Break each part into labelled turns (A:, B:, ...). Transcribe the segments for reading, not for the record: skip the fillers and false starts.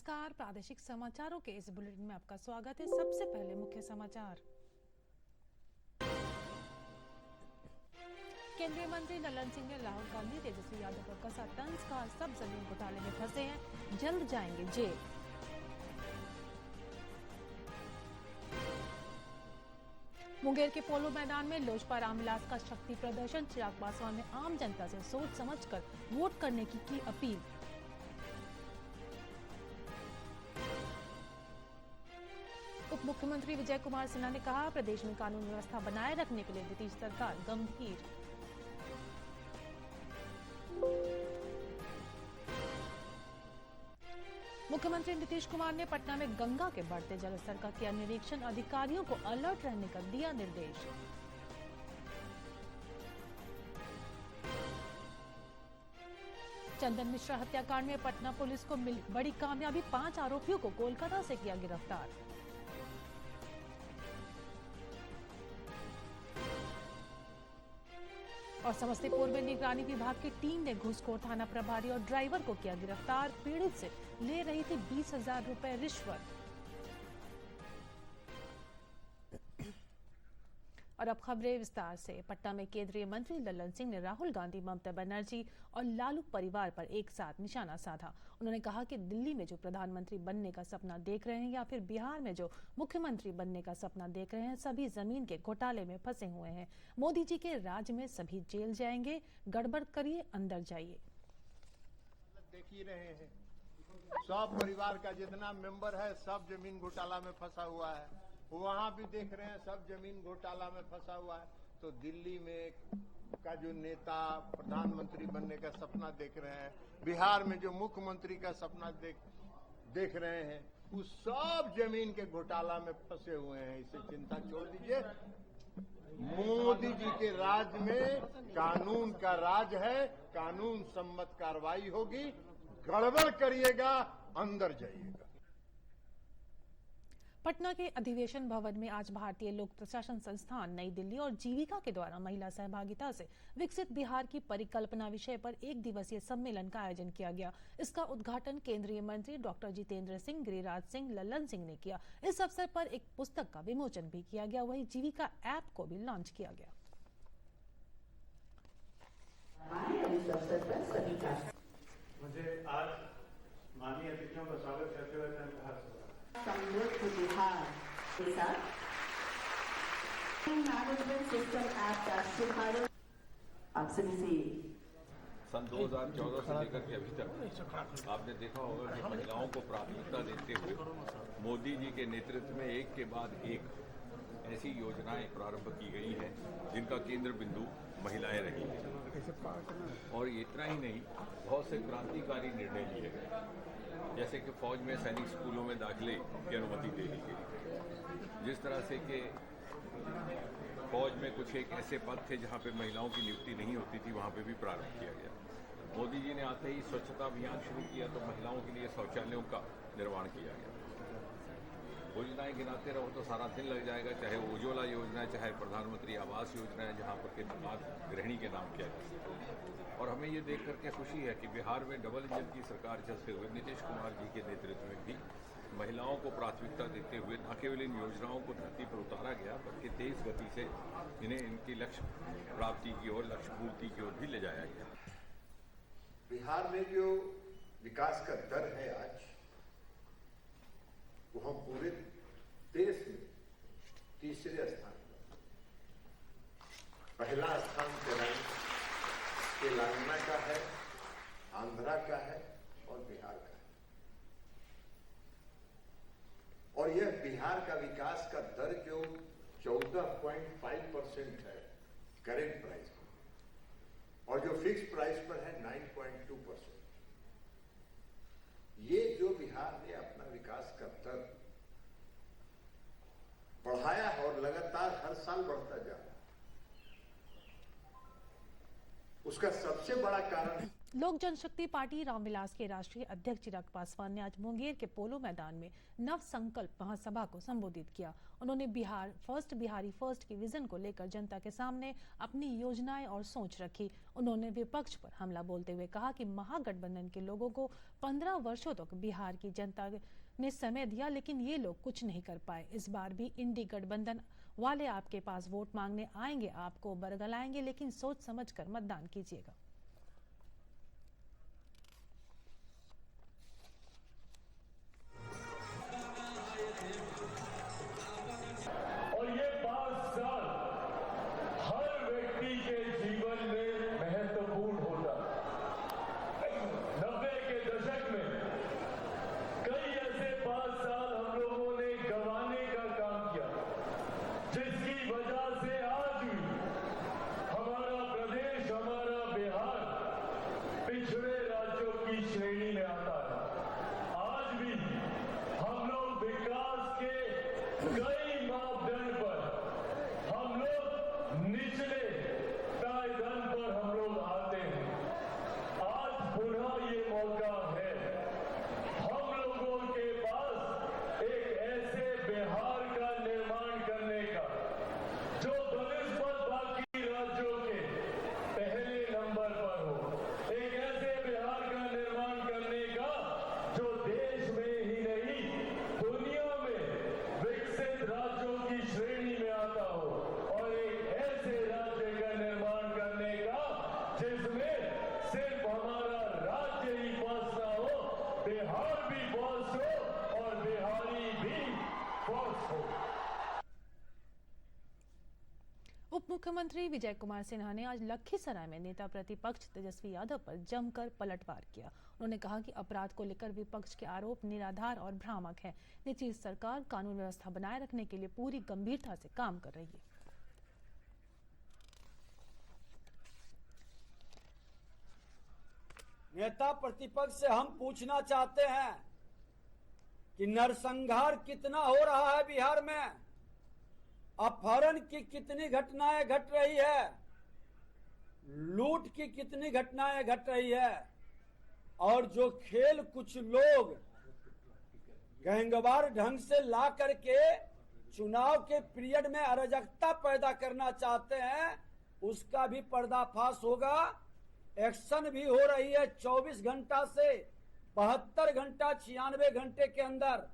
A: नमस्कार, प्रादेशिक समाचारों के इस बुलेटिन में आपका स्वागत है। सबसे पहले मुख्य समाचार। केंद्रीय मंत्री लल्लन सिंह ने राहुल गांधी, तेजस्वी यादव पर कसा तंज, कहा सब जमीन घोटाले में फंसे हैं, जल्द जाएंगे जेल। मुंगेर के पोलो मैदान में लोजपा रामविलास का शक्ति प्रदर्शन। चिराग पासवान ने आम जनता से सोच समझकर वोट करने की अपील। उप मुख्यमंत्री विजय कुमार सिन्हा ने कहा, प्रदेश में कानून व्यवस्था बनाए रखने के लिए नीतीश सरकार गंभीर। मुख्यमंत्री नीतीश कुमार ने पटना में गंगा के बढ़ते जलस्तर का किया निरीक्षण। अधिकारियों को अलर्ट रहने का दिया निर्देश। चंदन मिश्रा हत्याकांड में पटना पुलिस को मिली बड़ी कामयाबी। 5 आरोपियों को कोलकाता से किया गिरफ्तार। और समस्तीपुर में निगरानी विभाग की टीम ने घूसखोर थाना प्रभारी और ड्राइवर को किया गिरफ्तार। पीड़ित से ले रही थी 20,000 रुपए रिश्वत। और अब खबरें विस्तार से। पटना में केंद्रीय मंत्री लल्लन सिंह ने राहुल गांधी, ममता बनर्जी और लालू परिवार पर एक साथ निशाना साधा। उन्होंने कहा कि दिल्ली में जो प्रधानमंत्री बनने का सपना देख रहे हैं या फिर बिहार में जो मुख्यमंत्री बनने का सपना देख रहे हैं, सभी जमीन के घोटाले में फंसे हुए हैं। मोदी जी के राज में सभी जेल जाएंगे, गड़बड़ करिए अंदर जाइए।
B: देख ही रहे हैं, सब परिवार का जितना मेंबर है सब जमीन घोटाला में फंसा हुआ है। वहां भी देख रहे हैं सब जमीन घोटाला में फंसा हुआ है। तो दिल्ली में का जो नेता प्रधानमंत्री बनने का सपना देख रहे हैं, बिहार में जो मुख्यमंत्री का सपना देख रहे हैं, उस सब जमीन के घोटाला में फंसे हुए हैं। इसे चिंता छोड़ दीजिए। मोदी जी के राज में कानून का राज है, कानून सम्मत कार्रवाई होगी। गड़बड़ करिएगा अंदर जाइएगा।
A: पटना के अधिवेशन भवन में आज भारतीय लोक प्रशासन संस्थान नई दिल्ली और जीविका के द्वारा महिला सहभागिता से विकसित बिहार की परिकल्पना विषय पर 1 दिवसीय सम्मेलन का आयोजन किया गया। इसका उद्घाटन केंद्रीय मंत्री डॉक्टर जितेंद्र सिंह, गिरिराज सिंह, लल्लन सिंह ने किया। इस अवसर पर एक पुस्तक का विमोचन भी किया गया। वहीं जीविका ऐप को भी लॉन्च किया गया।
C: मुझे आज माननीय अतिथियों का स्वागत करते हुए
D: समृद्ध बिहार के साथ मैनेजमेंट सिस्टम ऐप का शुभारंभ आपसे
E: सन 2014 से लेकर के अभी तक आपने देखा होगा कि महिलाओं को प्राथमिकता देते हुए मोदी जी के नेतृत्व में एक के बाद एक ऐसी योजनाएं प्रारंभ की गई हैं जिनका केंद्र बिंदु महिलाएं रही हैं। और इतना ही नहीं, बहुत से क्रांतिकारी निर्णय लिए गए, जैसे कि फौज में सैनिक स्कूलों में दाखिले की अनुमति दे दी गई। जिस तरह से कि फौज में कुछ एक ऐसे पद थे जहां पे महिलाओं की नियुक्ति नहीं होती थी, वहां पे भी प्रारंभ किया गया। मोदी जी ने आते ही स्वच्छता अभियान शुरू किया तो महिलाओं के लिए शौचालयों का निर्माण किया गया। योजनाएं गिनाते रहो तो सारा दिन लग जाएगा, चाहे उज्ज्वला योजना है, चाहे प्रधानमंत्री आवास योजना है, जहां पर के समाज गृहिणी के नाम किया जा सकता है। और हमें ये देख करके खुशी है कि बिहार में डबल इंजन की सरकार चलते हुए नीतीश कुमार जी के नेतृत्व में भी महिलाओं को प्राथमिकता देते हुए न केवल इन योजनाओं को धरती पर उतारा गया, बल्कि तेज गति से इन्हें इनकी लक्ष्य प्राप्ति की ओर, लक्ष्य पूर्ति की ओर भी ले जाया गया।
B: बिहार में जो विकास का दर है आज, वो हम पूरे देश में तीसरे स्थान पर। पहला स्थान तेलंगाना का है, आंध्रा का है और बिहार का है। और यह बिहार का विकास का दर जो 14.5% है करेंट प्राइस पर, और जो फिक्स प्राइस पर है 9.2%। ये जो बिहार ने अपना विकास का दर बढ़ाया और लगातार हर साल बढ़ता जा रहा है, उसका सबसे बड़ा कारण
A: लोक जनशक्ति पार्टी रामविलास के राष्ट्रीय अध्यक्ष चिराग पासवान ने आज मुंगेर के पोलो मैदान में नव संकल्प महासभा को संबोधित किया। उन्होंने बिहारी फर्स्ट की विजन को लेकर जनता के सामने अपनी योजनाएं और सोच रखी। उन्होंने विपक्ष पर हमला बोलते हुए कहा कि महागठबंधन के लोगों को 15 वर्षों तक बिहार की जनता ने समय दिया, लेकिन ये लोग कुछ नहीं कर पाए। इस बार भी इंडी गठबंधन वाले आपके पास वोट मांगने आएंगे, आपको बरगलाएंगे, लेकिन सोच समझकर मतदान कीजिएगा। उप मुख्यमंत्री विजय कुमार सिन्हा ने आज लखीसराय में नेता प्रतिपक्ष तेजस्वी यादव पर जमकर पलटवार किया। उन्होंने कहा कि अपराध को लेकर विपक्ष के आरोप निराधार और भ्रामक है। नीतीश सरकार कानून व्यवस्था बनाए रखने के लिए पूरी गंभीरता से काम कर रही है।
F: नेता प्रतिपक्ष से हम पूछना चाहते हैं कि नरसंहार कितना हो रहा है बिहार में, अपहरण की कितनी घटनाएं घट रही है, लूट की कितनी घटनाएं घट रही है, और जो खेल कुछ लोग गैंगवार ढंग से ला करके चुनाव के पीरियड में अराजकता पैदा करना चाहते हैं, उसका भी पर्दाफाश होगा। एक्शन भी हो रही है 24 घंटा से 72 घंटा 96 घंटे के अंदर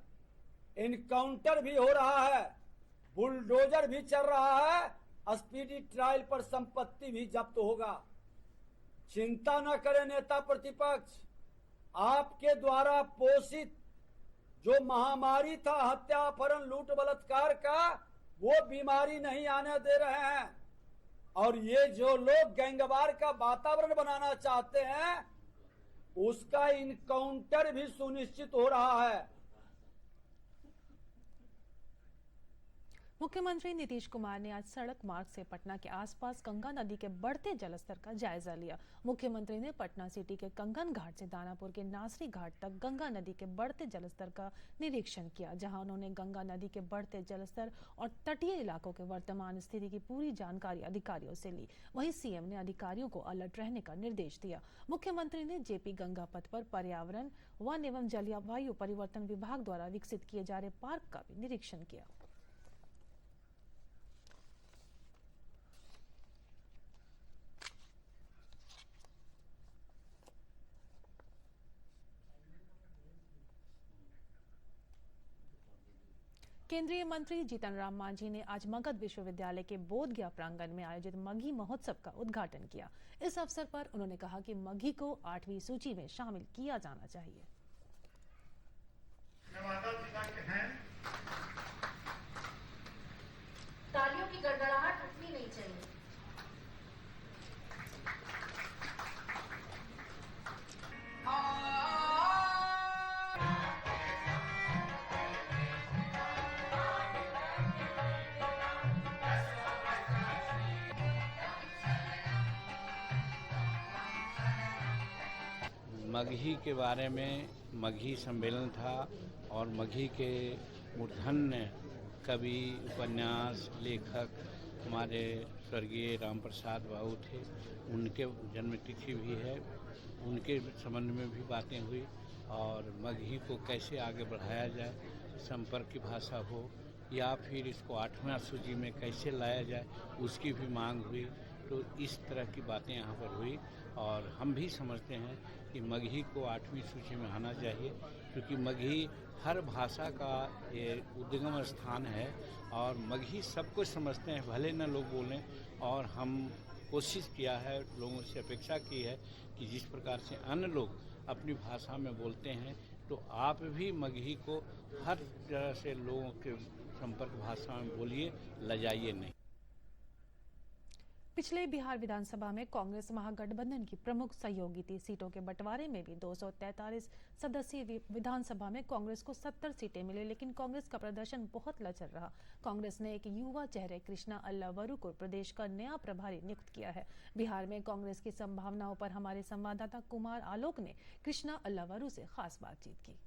F: इनकाउंटर भी हो रहा है, बुलडोजर भी चल रहा है, स्पीडी ट्रायल पर संपत्ति भी जब्त होगा। चिंता न करें नेता प्रतिपक्ष, आपके द्वारा पोषित जो महामारी था हत्या अपहरण लूट बलात्कार का, वो बीमारी नहीं आने दे रहे हैं। और ये जो लोग गैंगवार का वातावरण बनाना चाहते हैं, उसका इनकाउंटर भी सुनिश्चित हो रहा है।
A: मुख्यमंत्री नीतीश कुमार ने आज सड़क मार्ग से पटना के आसपास गंगा नदी के बढ़ते जलस्तर का जायजा लिया। मुख्यमंत्री ने पटना सिटी के कंगन घाट से दानापुर के नासरी घाट तक गंगा नदी के बढ़ते जलस्तर का निरीक्षण किया, जहां उन्होंने गंगा नदी के बढ़ते जलस्तर और तटीय इलाकों के वर्तमान स्थिति की पूरी जानकारी अधिकारियों से ली। वहीं सीएम ने अधिकारियों को अलर्ट रहने का निर्देश दिया। मुख्यमंत्री ने जेपी गंगा पथ पर पर्यावरण, वन एवं जलवायु परिवर्तन विभाग द्वारा विकसित किए जा रहे पार्क का भी निरीक्षण किया। केंद्रीय मंत्री जीतन राम मांझी ने आज मगध विश्वविद्यालय के बोध गया प्रांगण में आयोजित मगही महोत्सव का उद्घाटन किया। इस अवसर पर उन्होंने कहा कि मगही को 8वीं सूची में शामिल किया जाना चाहिए।
G: तालियों की गड़गड़ाहट उठनी नहीं चाहिए।
H: मगही के बारे में मगही सम्मेलन था और मगही के मूर्धन्य कवि, उपन्यास लेखक हमारे स्वर्गीय राम प्रसाद बाबू थे, उनके जन्मतिथि भी है, उनके संबंध में भी बातें हुई और मगही को कैसे आगे बढ़ाया जाए, संपर्क की भाषा हो या फिर इसको 8वां सूची में कैसे लाया जाए उसकी भी मांग हुई। तो इस तरह की बातें यहाँ पर हुई और हम भी समझते हैं कि मगही को 8वीं सूची में आना चाहिए, क्योंकि मगही हर भाषा का ये उद्गम स्थान है और मगही सब कुछ समझते हैं, भले न लोग बोलें। और हम कोशिश किया है, लोगों से अपेक्षा की है कि जिस प्रकार से अन्य लोग अपनी भाषा में बोलते हैं तो आप भी मगही को हर तरह से लोगों के संपर्क भाषा में बोलिए, लजाइए नहीं।
A: पिछले बिहार विधानसभा में कांग्रेस महागठबंधन की प्रमुख सहयोगी थी। सीटों के बंटवारे में भी 243 सदस्यीय विधानसभा में कांग्रेस को 70 सीटें मिली, लेकिन कांग्रेस का प्रदर्शन बहुत लचर रहा। कांग्रेस ने एक युवा चेहरे कृष्णा अल्लावरू को प्रदेश का नया प्रभारी नियुक्त किया है। बिहार में कांग्रेस की संभावनाओं पर हमारे संवाददाता कुमार आलोक ने कृष्णा अल्लावरू से खास बातचीत की।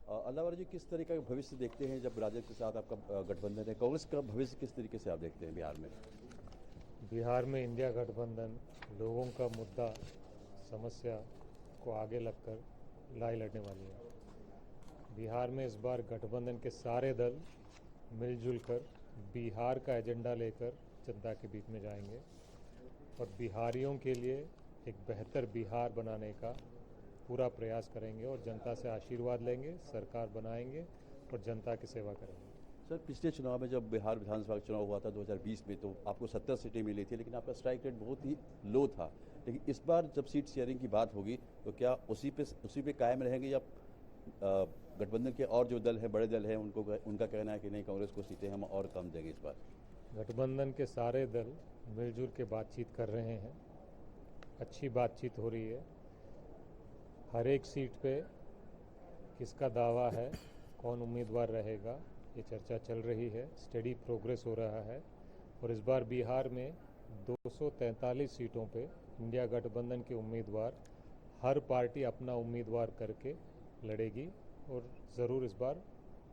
I: अल्लावरू जी, किस तरीके का भविष्य देखते हैं जब राजद के साथ आपका गठबंधन है? कांग्रेस का भविष्य किस तरीके से आप देखते हैं बिहार में?
J: बिहार में इंडिया गठबंधन लोगों का मुद्दा, समस्या को आगे लगकर लड़ाई लड़ने वाली है। बिहार में इस बार गठबंधन के सारे दल मिलजुल कर बिहार का एजेंडा लेकर जनता के बीच में जाएंगे और बिहारियों के लिए एक बेहतर बिहार बनाने का पूरा प्रयास करेंगे और जनता से आशीर्वाद लेंगे, सरकार बनाएंगे और जनता की सेवा करेंगे।
I: सर, पिछले चुनाव में जब बिहार विधानसभा का चुनाव हुआ था 2020 में, तो आपको 70 सीटें मिली थी, लेकिन आपका स्ट्राइक रेट बहुत ही लो था। लेकिन इस बार जब सीट शेयरिंग की बात होगी तो क्या उसी पे कायम रहेंगे या गठबंधन के और जो दल हैं, बड़े दल हैं, उनका कहना है कि नहीं, कांग्रेस को सीटें हम और कम देंगे इस बार?
J: गठबंधन के सारे दल मिलजुल के बातचीत कर रहे हैं, अच्छी बातचीत हो रही है। हर एक सीट पे किसका दावा है, कौन उम्मीदवार रहेगा, ये चर्चा चल रही है, स्टडी प्रोग्रेस हो रहा है। और इस बार बिहार में 243 सीटों पे इंडिया गठबंधन के उम्मीदवार, हर पार्टी अपना उम्मीदवार करके लड़ेगी और ज़रूर इस बार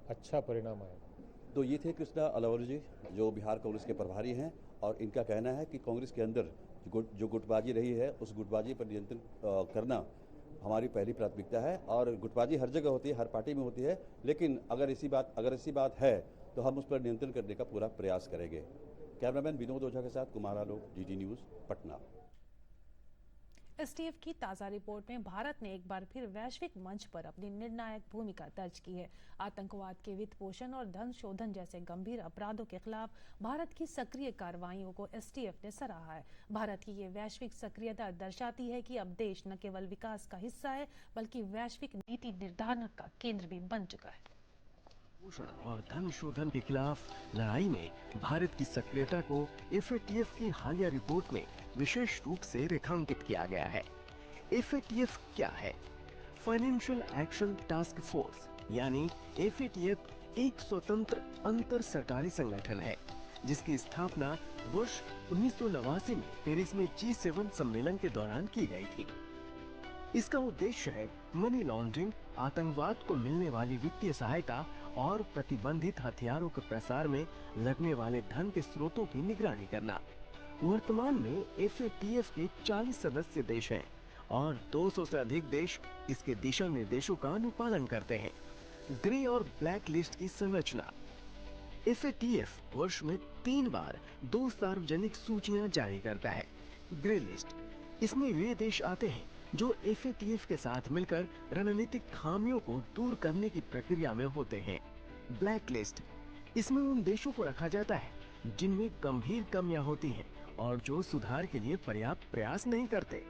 J: अच्छा परिणाम आएगा।
I: तो ये थे कृष्णा अल्लावरू जी, जो बिहार कांग्रेस के प्रभारी हैं, और इनका कहना है कि कांग्रेस के अंदर जो गुटबाजी रही है उस गुटबाजी पर नियंत्रण करना हमारी पहली प्राथमिकता है। और गुटबाजी हर जगह होती है, हर पार्टी में होती है, लेकिन अगर ऐसी बात है तो हम उस पर नियंत्रण करने का पूरा प्रयास करेंगे। कैमरामैन विनोद ओझा के साथ Kumar Alok, GD news, Patna.
A: STF की ताज़ा रिपोर्ट में भारत ने एक बार फिर वैश्विक मंच पर अपनी निर्णायक भूमिका दर्ज की है। आतंकवाद के वित्त पोषण और धन शोधन जैसे गंभीर अपराधों के खिलाफ भारत की सक्रिय कार्रवाइयों को एसटीएफ ने सराहा है। भारत की ये वैश्विक सक्रियता दर्शाती है कि अब देश न केवल विकास का हिस्सा है, बल्कि वैश्विक नीति निर्धारण का केंद्र भी बन चुका है।
K: पोषण और धन शोधन के खिलाफ लड़ाई में भारत की सक्रियता को एफएटीएफ की हालिया रिपोर्ट में विशेष रूप से रेखांकित किया गया है। एफएटीएफ क्या है? फाइनेंशियल एक्शन टास्क फोर्स यानी एफएटीएफ एक स्वतंत्र अंतर सरकारी संगठन है, जिसकी स्थापना वर्ष 1989 में पेरिस में G7 सम्मेलन के दौरान की गई थी। इसका उद्देश्य है मनी लॉन्ड्रिंग, आतंकवाद को मिलने वाली वित्तीय सहायता और प्रतिबंधित हथियारों के प्रसार में लगने वाले धन के स्रोतों की निगरानी करना। वर्तमान में एफएटीएफ के 40 सदस्य देश हैं और 200 से अधिक देश इसके दिशा निर्देशों का अनुपालन करते हैं। ग्रे और ब्लैक लिस्ट की संरचना। एफएटीएफ वर्ष में 3 बार 2 सार्वजनिक सूचियां जारी करता है। ग्रे लिस्ट, इसमें वे देश आते हैं जो एफएटीएफ के साथ मिलकर रणनीतिक खामियों को दूर करने की प्रक्रिया में होते हैं। ब्लैक लिस्ट, इसमें उन देशों को रखा जाता है जिनमें गंभीर कमियां होती हैं और जो सुधार के लिए पर्याप्त प्रयास नहीं करते।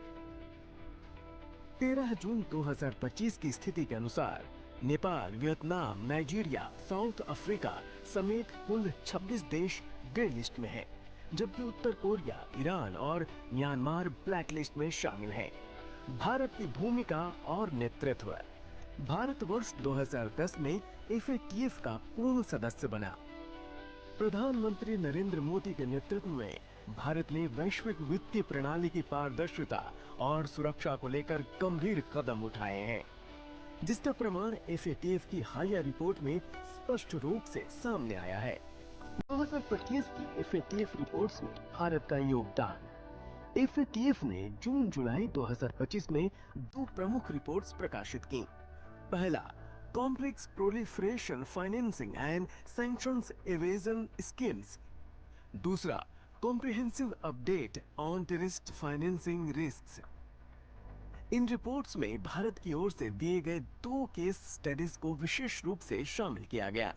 K: 13 जून 2025 की स्थिति के अनुसार Nepal, Vietnam, Nigeria, south Africa समेत कुल 26 देश ग्रे लिस्ट में हैं, जबकि उत्तर कोरिया, ईरान और म्यांमार ब्लैक लिस्ट में शामिल हैं। भारत की भूमिका और नेतृत्व। भारत वर्ष 2010 में एफएटीएफ का पूर्ण सदस्य बना। प्रधानमंत्री नरेंद्र मोदी के नेतृत्व में भारत ने वैश्विक वित्तीय प्रणाली की पारदर्शिता और सुरक्षा को लेकर गंभीर कदम उठाए हैं, जिसका प्रमाण एफएटीएफ की हालिया रिपोर्ट में स्पष्ट रूप से सामने आया है। 2025 की FATF रिपोर्ट्स में भारत का योगदान। FATF ने जून जुलाई 2025 में 2 प्रमुख रिपोर्ट्स प्रकाशित की। पहला, complex proliferation financing and sanctions evasion schemes. दूसरा, comprehensive update on terrorist financing risks. इन रिपोर्ट्स में भारत की ओर से दिए गए 2 केस स्टडीज को विशेष रूप से शामिल किया गया।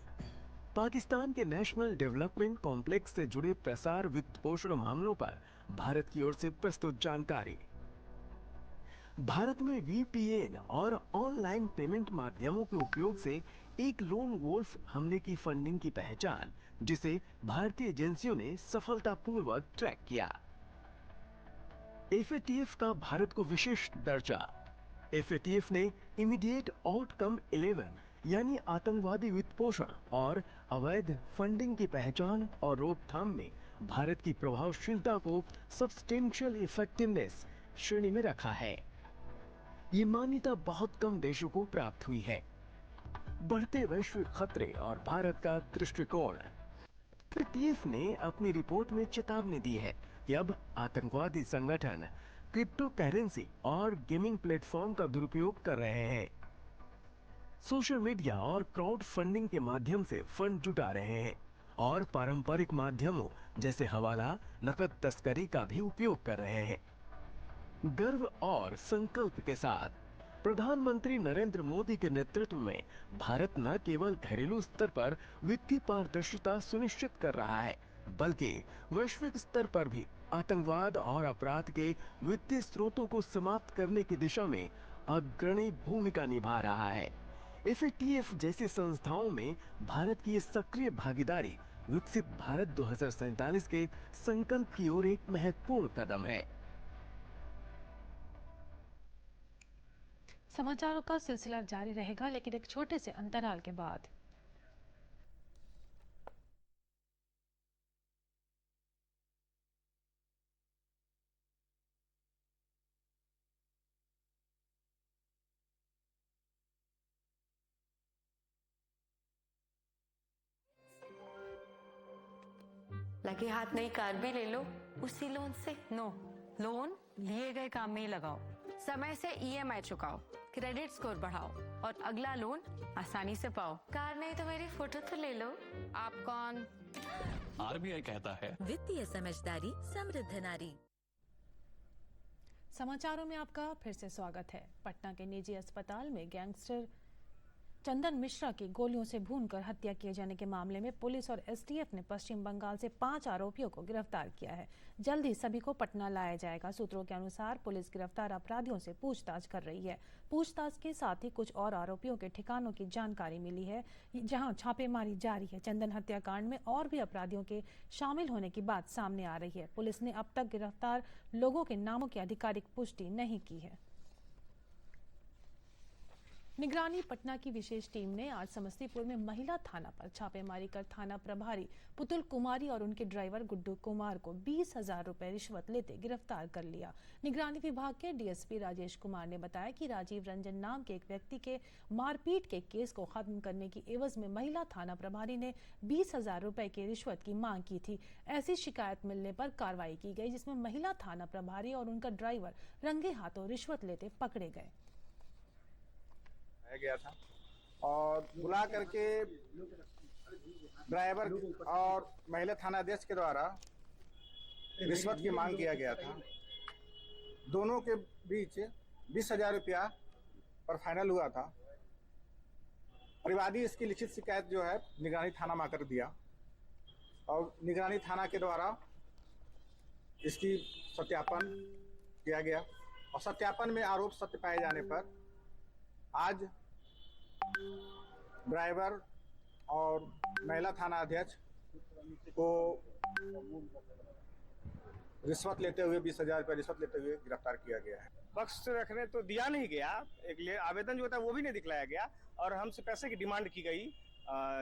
K: पाकिस्तान के नेशनल डेवलपमेंट कॉम्प्लेक्स से जुड़े प्रसार वित्त पोषण मामलों पर भारत की ओर से प्रस्तुत जानकारी। भारत में VPN और ऑनलाइन पेमेंट माध्यमों के उपयोग से एक लोन वोल्फ हमले की फंडिंग की पहचान, जिसे भारतीय एजेंसियों ने सफलतापूर्वक ट्रैक किया। FATF का भारत को विशेष दर्जा। FATF ने इमीडिएट आउटकम 11 यानी आतंकवादी वित्त पोषण और अवैध फंडिंग की पहचान और रोकथाम में भारत की प्रभावशीलता को सब्सटेंशियल इफेक्टिवनेस श्रेणी में रखा है। ये मान्यता बहुत कम देशों को प्राप्त हुई है। बढ़ते वैश्विक खतरे और भारत का दृष्टिकोण। FATF ने अपनी रिपोर्ट में चेतावनी दी है कि अब आतंकवादी संगठन क्रिप्टो करेंसी और गेमिंग प्लेटफॉर्म का दुरुपयोग कर रहे हैं। सोशल मीडिया और क्राउड फंडिंग के माध्यम से फंड जुटा रहे हैं और पारंपरिक माध्यमों जैसे हवाला, नकद तस्करी का भी उपयोग कर रहे हैं। गर्व और संकल्प के साथ प्रधानमंत्री नरेंद्र मोदी के नेतृत्व में भारत न केवल घरेलू स्तर पर वित्तीय पारदर्शिता सुनिश्चित कर रहा है, बल्कि वैश्विक स्तर पर भी आतंकवाद और अपराध के वित्तीय स्रोतों को समाप्त करने की दिशा में अग्रणी भूमिका निभा रहा है। FATF जैसी संस्थाओं में भारत की सक्रिय भागीदारी विकसित भारत 2047 के संकल्प की ओर एक महत्वपूर्ण कदम है।
A: समाचारों का सिलसिला जारी रहेगा, लेकिन एक छोटे से अंतराल के बाद।
L: लगे हाथ नई कार भी ले लो उसी लोन से।
M: नो, लोन लिए गए काम में ही लगाओ, समय से EMI चुकाओ, क्रेडिट स्कोर बढ़ाओ और अगला लोन आसानी से पाओ।
L: कार नहीं तो मेरी फोटो तो ले लो।
M: आप कौन?
N: RBI कहता है,
O: वित्तीय समझदारी समृद्ध नारी।
A: समाचारों में आपका फिर से स्वागत है। पटना के निजी अस्पताल में गैंगस्टर चंदन मिश्रा की गोलियों से भूनकर हत्या किए जाने के मामले में पुलिस और STF ने पश्चिम बंगाल से 5 आरोपियों को गिरफ्तार किया है। जल्द ही सभी को पटना लाया जाएगा। सूत्रों के अनुसार पुलिस गिरफ्तार अपराधियों से पूछताछ कर रही है। पूछताछ के साथ ही कुछ और आरोपियों के ठिकानों की जानकारी मिली है, जहां छापेमारी जारी है। चंदन हत्याकांड में और भी अपराधियों के शामिल होने की बात सामने आ रही है। पुलिस ने अब तक गिरफ्तार लोगों के नामों की आधिकारिक पुष्टि नहीं की है। निगरानी पटना की विशेष टीम ने आज समस्तीपुर में महिला थाना पर छापेमारी कर थाना प्रभारी पुतुल कुमारी और उनके ड्राइवर गुड्डू कुमार को 20,000 रुपए रिश्वत लेते गिरफ्तार कर लिया। निगरानी विभाग के DSP राजेश कुमार ने बताया कि राजीव रंजन नाम के एक व्यक्ति के मारपीट के केस को खत्म करने की एवज में महिला थाना प्रभारी ने 20,000 रुपए की रिश्वत की मांग की थी। ऐसी शिकायत मिलने पर कार्रवाई की गई, जिसमें महिला थाना प्रभारी और उनका ड्राइवर रंगे हाथों रिश्वत लेते पकड़े गए।
P: गया था और बुला करके ड्राइवर और महिला थानाध्यक्ष के द्वारा रिश्वत की मांग किया गया था। दोनों के बीच 20,000 रुपया पर फाइनल हुआ था। परिवादी इसकी लिखित शिकायत जो है निगरानी थाना में आकर दिया और निगरानी थाना के द्वारा इसकी सत्यापन किया गया और सत्यापन में आरोप सत्य पाए जाने पर आज ड्राइवर और महिला थाना अध्यक्ष को रिश्वत लेते हुए 20,000 रुपये रिश्वत लेते हुए गिरफ्तार किया गया है।
Q: बख्श रखने तो दिया नहीं गया, एक आवेदन जो था वो भी नहीं दिखलाया गया और हमसे पैसे की डिमांड की गई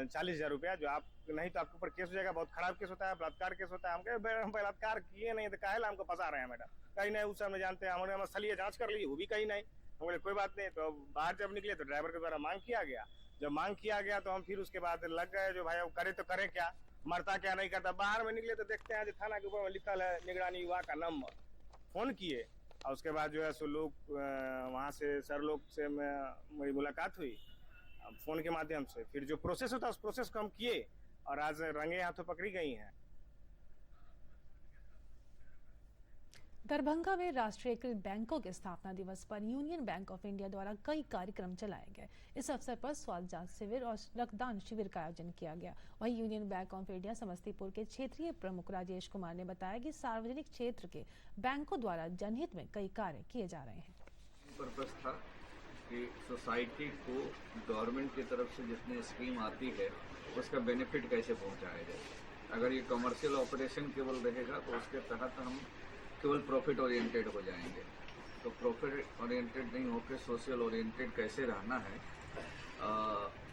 Q: 40,000 रुपया, जो आप नहीं तो आपके ऊपर केस हो जाएगा, बहुत खराब केस होता है, बलात्कार केस होता है। हम कहे हम बलात्कार किए नहीं तो काहे हमको फंसा रहे हैं मैडम, कहीं नहीं उस समय जानते हैं, हमने स्थलीय जांच कर ली वो भी कहीं नहीं। हम बोले कोई बात नहीं। तो बाहर जब निकले तो ड्राइवर के द्वारा मांग किया गया। जब मांग किया गया तो हम फिर उसके बाद लग गए जो भाई अब करे तो करें क्या, मरता क्या नहीं करता। बाहर में निकले तो देखते हैं थाना के ऊपर लिखा है निगरानी विभाग का नंबर। फोन किए और उसके बाद जो है सो लोग वहाँ से सर लोग से मेरी मुलाकात हुई फोन के माध्यम से। फिर जो प्रोसेस होता है उस प्रोसेस को हम किए और आज रंगे हाथों पकड़ी गई हैं।
A: दरभंगा में राष्ट्रीयकृत बैंकों के स्थापना दिवस पर यूनियन बैंक ऑफ इंडिया द्वारा कई कार्यक्रम चलाए गए। इस अवसर पर स्वास्थ्य जांच शिविर और रक्तदान शिविर का आयोजन किया गया। वहीं union bank of India Samastipur के क्षेत्रीय प्रमुख राजेश कुमार ने बताया कि सार्वजनिक क्षेत्र के बैंकों द्वारा जनहित में कई कार्य किए जा रहे हैं।
R: पर्पस था कि सोसाइटी को गवर्नमेंट की तरफ से जितनी स्कीम आती है उसका बेनिफिट कैसे पहुंचाया जाए। अगर ये कमर्शियल ऑपरेशन केवल रहेगा तो उसके तहत हम केवल प्रॉफिट ओरिएंटेड हो जाएंगे। तो प्रॉफिट ओरिएंटेड नहीं होकर सोशल ओरिएंटेड कैसे रहना है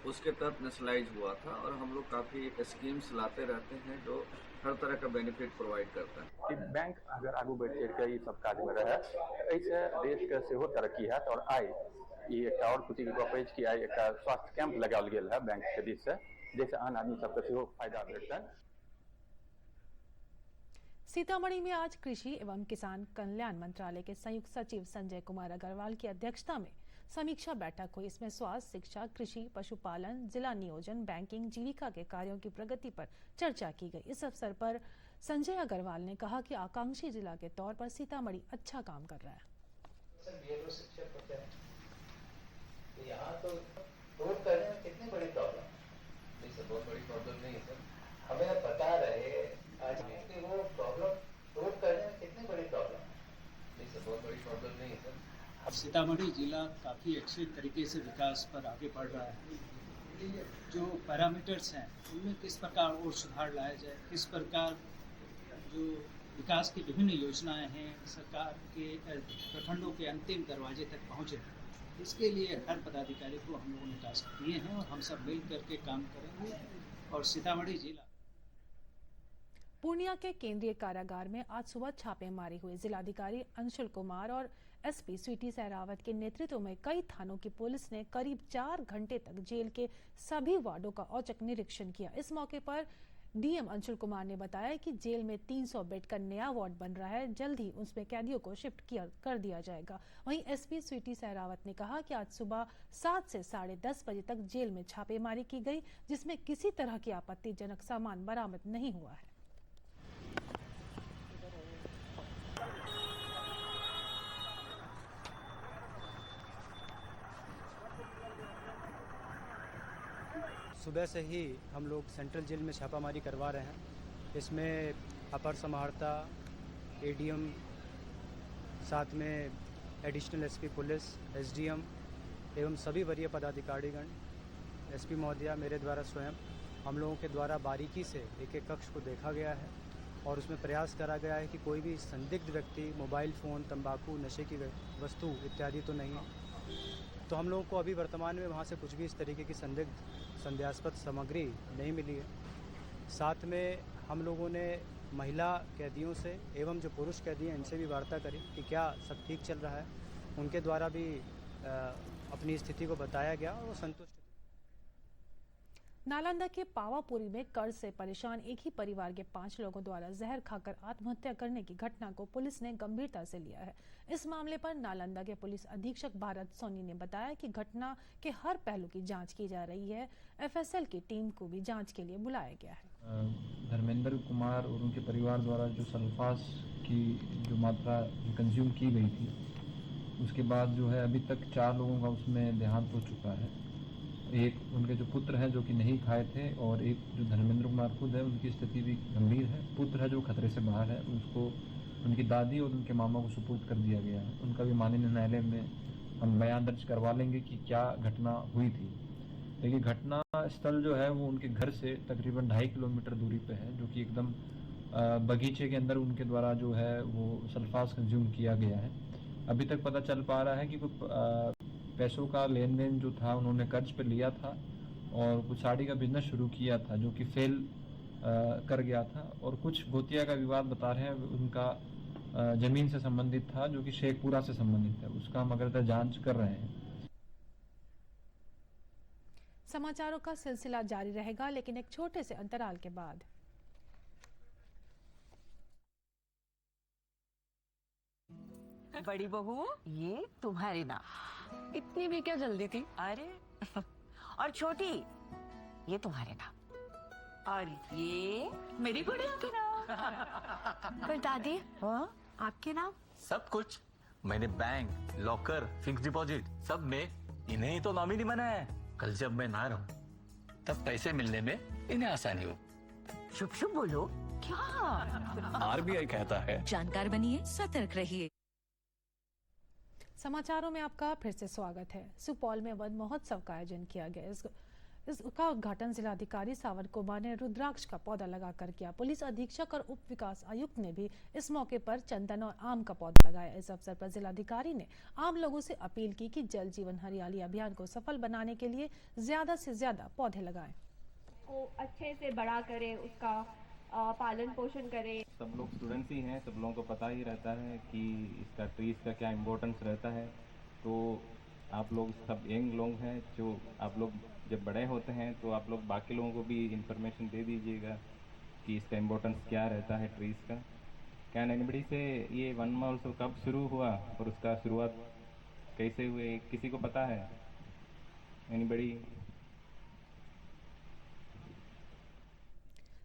R: उसके तहत नेशनलाइज हुआ था और हम लोग काफ़ी स्कीम्स लाते रहते हैं जो हर तरह का बेनिफिट प्रोवाइड करता है।
S: बैंक अगर आगू बढ़ के सब काज में रहे ऐसे देश के सेहो तरक्की है और आई एक और कुछ गपेज की आई एक स्वास्थ्य कैंप लगाओल गेल है बैंक के दिस से जैसे आन आदमी सबके सेहो फायदा भेटतै।
A: सीतामढ़ी में आज कृषि एवं किसान कल्याण मंत्रालय के संयुक्त सचिव संजय कुमार अग्रवाल की अध्यक्षता में समीक्षा बैठक हुई। इसमें स्वास्थ्य, शिक्षा, कृषि, पशुपालन, जिला नियोजन, बैंकिंग, जीविका के कार्यों की प्रगति पर चर्चा की गई। इस अवसर पर संजय अग्रवाल ने कहा कि आकांक्षी जिला के तौर पर सीतामढ़ी अच्छा काम कर रहा है।
T: तो यहाँ तो रोड करने में कितनी बड़ी प्रॉब्लम नहीं सर, बहुत बड़ी प्रॉब्लम नहीं है सर। हमें आप बता रहे आज कि वो प्रॉब्लम रोड करने में कितनी बड़ी प्रॉब्लम नहीं सर, बहुत बड़ी प्रॉब्लम नहीं है सर।
U: सीतामढ़ी जिला काफ़ी अच्छे तरीके से विकास पर आगे बढ़ रहा है। जो पैरामीटर्स हैं उनमें किस प्रकार और सुधार लाया जाए, किस प्रकार जो विकास की विभिन्न योजनाएं हैं सरकार के प्रखंडों के अंतिम दरवाजे तक पहुँचे, इसके लिए हर पदाधिकारी को हम लोगों ने टास्क दिए हैं और हम सब मिल करके काम करेंगे। और सीतामढ़ी जिला
A: पूर्णिया के केंद्रीय कारागार में आज सुबह छापेमारी हुई। जिलाधिकारी अंशुल कुमार और एसपी स्वीटी सहरावत के नेतृत्व में कई थानों की पुलिस ने करीब 4 घंटे तक जेल के सभी वार्डों का औचक निरीक्षण किया। इस मौके पर डीएम अंशुल कुमार ने बताया कि जेल में 300 बेड का नया वार्ड बन रहा है, जल्द ही उसमें कैदियों को शिफ्ट कर दिया जाएगा। वहीं एसपी स्वीटी सहरावत ने कहा कि आज सुबह 7 से 10:30 बजे तक जेल में छापेमारी की गई, जिसमें किसी तरह की आपत्तिजनक सामान बरामद नहीं हुआ है।
V: सुबह से ही हम लोग सेंट्रल जेल में छापामारी करवा रहे हैं। इसमें अपर समाहर्ता, एडीएम, साथ में एडिशनल एसपी पुलिस, एसडीएम एवं सभी वरीय पदाधिकारीगण, एसपी महोदया, मेरे द्वारा स्वयं हम लोगों के द्वारा बारीकी से एक एक कक्ष को देखा गया है और उसमें प्रयास करा गया है कि कोई भी संदिग्ध व्यक्ति मोबाइल फ़ोन, तंबाकू, नशे की वस्तु इत्यादि तो नहीं है। तो हम लोगों को अभी वर्तमान में वहाँ से कुछ भी इस तरीके की संदेहास्पद सामग्री नहीं मिली है। साथ में हम लोगों ने महिला कैदियों से एवं जो पुरुष कैदी हैं इनसे भी वार्ता करी कि क्या सब ठीक चल रहा है। उनके द्वारा भी अपनी स्थिति को बताया गया और वो संतुष्ट।
A: नालंदा के पावापुरी में कर्ज से परेशान एक ही परिवार के 5 लोगों द्वारा जहर खाकर आत्महत्या करने की घटना को पुलिस ने गंभीरता से लिया है। इस मामले पर नालंदा के पुलिस अधीक्षक भारत सोनी ने बताया कि घटना के हर पहलू की जांच की जा रही है। एफएसएल की टीम को भी जांच के लिए बुलाया गया है।
W: धर्मेंद्र कुमार और उनके परिवार द्वारा जो सल्फास की जो मात्रा कंज्यूम की गई थी, उसके बाद जो है अभी तक 4 लोगों का उसमें देहांत हो चुका है। एक उनके जो पुत्र हैं जो कि नहीं खाए थे और एक जो धर्मेंद्र कुमार खुद है उनकी स्थिति भी गंभीर है। पुत्र है जो खतरे से बाहर है, उसको उनकी दादी और उनके मामा को सुपुर्द कर दिया गया है। उनका भी माननीय न्यायालय में हम बयान दर्ज करवा लेंगे कि क्या घटना हुई थी। देखिए, घटना स्थल जो है वो उनके घर से तकरीबन 2.5 किलोमीटर दूरी पे है, जो कि एकदम बगीचे के अंदर उनके द्वारा जो है वो सल्फास कंज्यूम किया गया है। अभी तक पता चल पा रहा है कि कोई पैसों का लेन देन जो था उन्होंने कर्ज पे लिया था और कुछ साड़ी का बिजनेस शुरू किया था जो कि फेल कर गया था। और कुछ गोतिया का विवाद बता रहे हैं उनका जमीन से संबंधित था जो कि शेखपुरा से संबंधित है। उसका हम अगर जांच कर रहे हैं।
A: समाचारों का सिलसिला जारी रहेगा, लेकिन एक छोटे से अंतराल के बाद।
C: बड़ी बहू ये तुम्हारे नाम।
M: इतनी भी क्या जल्दी थी?
C: अरे और छोटी ये तुम्हारे नाम और ये मेरी गुड़िया के नाम।
M: पर दादी
C: हाँ
M: आपके नाम?
N: सब कुछ मैंने बैंक, लॉकर, फिक्स डिपॉजिट सब में इन्हें ही तो नॉमिनी बनाया है। कल जब मैं ना रहूं तब पैसे मिलने में इन्हें आसानी हो।
C: शुभ शुभ बोलो।
M: क्या?
N: आरबीआई कहता है
O: जानकार बनिए, सतर्क रहिए।
A: समाचारों में आपका फिर से स्वागत है। सुपौल में वन महोत्सव का आयोजन किया गया। इसका उद्घाटन जिलाधिकारी सावन कुमार ने रुद्राक्ष का पौधा लगाकर किया। पुलिस अधीक्षक और उप विकास आयुक्त ने भी इस मौके पर चंदन और आम का पौधा लगाया। इस अवसर पर जिलाधिकारी ने आम लोगों से अपील की कि जल जीवन हरियाली अभियान को सफल बनाने के लिए ज्यादा से ज्यादा पौधे लगाएं।
D: को अच्छे से बड़ा करें, उसका पालन पोषण करें।
E: सब लोग स्टूडेंट्स ही हैं, सब लोगों को पता ही रहता है कि इसका ट्रीज का क्या इम्पोर्टेंस रहता है। तो आप लोग सब यंग लोग हैं, जो आप लोग जब बड़े होते हैं तो आप लोग बाकी लोगों को भी इंफॉर्मेशन दे दीजिएगा कि इसका इम्पोर्टेंस क्या रहता है ट्रीज का। कैन एनीबडी से ये वन महोत्सव कब शुरू हुआ और उसका शुरुआत कैसे हुए, किसी को पता है? एनीबडी?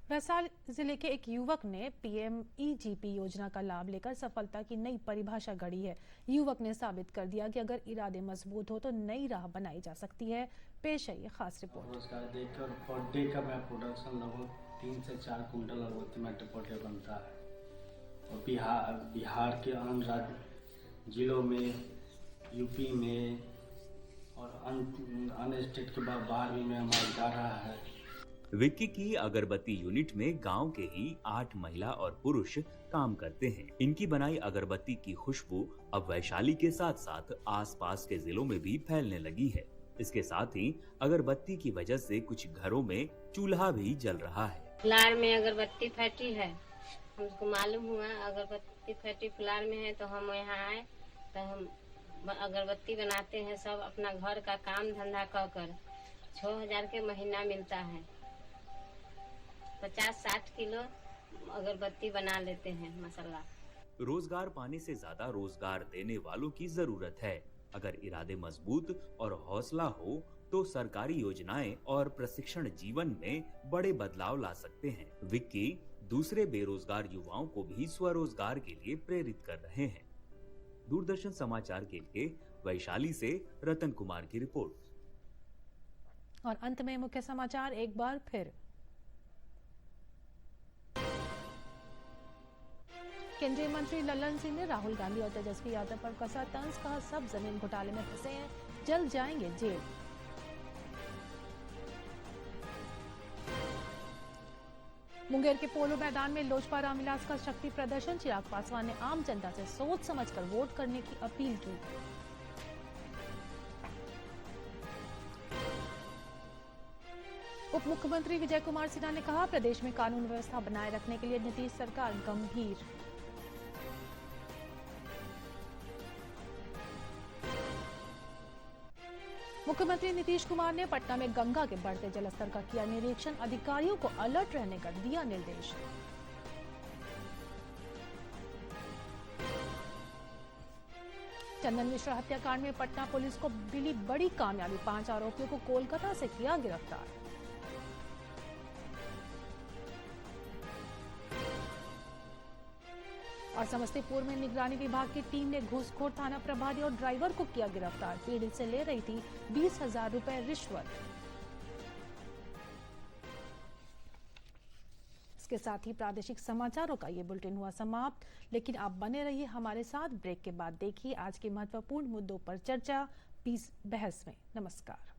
A: वैशाली जिले के एक युवक ने PMEGP योजना का लाभ लेकर सफलता की नई परिभाषा गढ़ी है। युवक ने साबित कर दिया कि अगर इरादे मजबूत हो तो नई राह बनाई जा सकती है। पेश है ये खास रिपोर्ट।
X: रोजगार देकर पर डे का मैं प्रोडक्शन लगभग 3 से 4 कुंटल अगरबत्ती मेट्रोपोटे बनता है। और बिहार के अन्य राज्य जिलों में, यूपी में और अन्य स्टेट के बाहर भी में हमारा जा रहा है।
Y: विक्की की अगरबत्ती यूनिट में गांव के ही 8 महिला और पुरुष काम करते हैं। इनकी बनाई अगरबत्ती की खुशबू अब वैशाली के साथ साथ आसपास के जिलों में भी फैलने लगी है। इसके साथ ही अगरबत्ती की वजह से कुछ घरों में चूल्हा भी जल रहा है।
Z: फुलार में अगरबत्ती फैक्ट्री है, हमको मालूम हुआ अगरबत्ती फैक्ट्री फुलार में है, तो हम यहाँ आए तो हम अगरबत्ती बनाते हैं। सब अपना घर का काम धंधा कर 6000 के महीना मिलता है। 50-60 किलो अगरबत्ती बना लेते हैं मसाला।
Y: रोजगार पाने से ज्यादा रोजगार देने वालों की जरूरत है। अगर इरादे मजबूत और हौसला हो तो सरकारी योजनाएं और प्रशिक्षण जीवन में बड़े बदलाव ला सकते हैं। विक्की दूसरे बेरोजगार युवाओं को भी स्वरोजगार के लिए प्रेरित कर रहे हैं। दूरदर्शन समाचार के लिए वैशाली से रतन कुमार की रिपोर्ट।
A: और अंत में मुख्य समाचार एक बार फिर। केंद्रीय मंत्री लल्लन सिंह ने राहुल गांधी और तेजस्वी यादव पर कसा तंज, कहा सब जमीन घोटाले में फंसे हैं, जल्द जाएंगे जेल। मुंगेर के पोलो मैदान में लोजपा रामविलास का शक्ति प्रदर्शन। चिराग पासवान ने आम जनता से सोच समझकर वोट करने की अपील की। उप मुख्यमंत्री विजय कुमार सिन्हा ने कहा प्रदेश में कानून व्यवस्था बनाए रखने के लिए नीतीश सरकार गंभीर। मुख्यमंत्री नीतीश कुमार ने पटना में गंगा के बढ़ते जलस्तर का किया निरीक्षण। अधिकारियों को अलर्ट रहने का दिया निर्देश। चंदन मिश्रा हत्याकांड में पटना पुलिस को मिली बड़ी कामयाबी। 5 आरोपियों को कोलकाता से किया गिरफ्तार। और समस्तीपुर में निगरानी विभाग की टीम ने घूसखोर थाना प्रभारी और ड्राइवर को किया गिरफ्तार। पीड़ित से ले रही थी 20,000 रुपए रिश्वत। इसके साथ ही प्रादेशिक समाचारों का ये बुलेटिन हुआ समाप्त, लेकिन आप बने रहिए हमारे साथ। ब्रेक के बाद देखिए आज के महत्वपूर्ण मुद्दों पर चर्चा 20 बहस में। नमस्कार।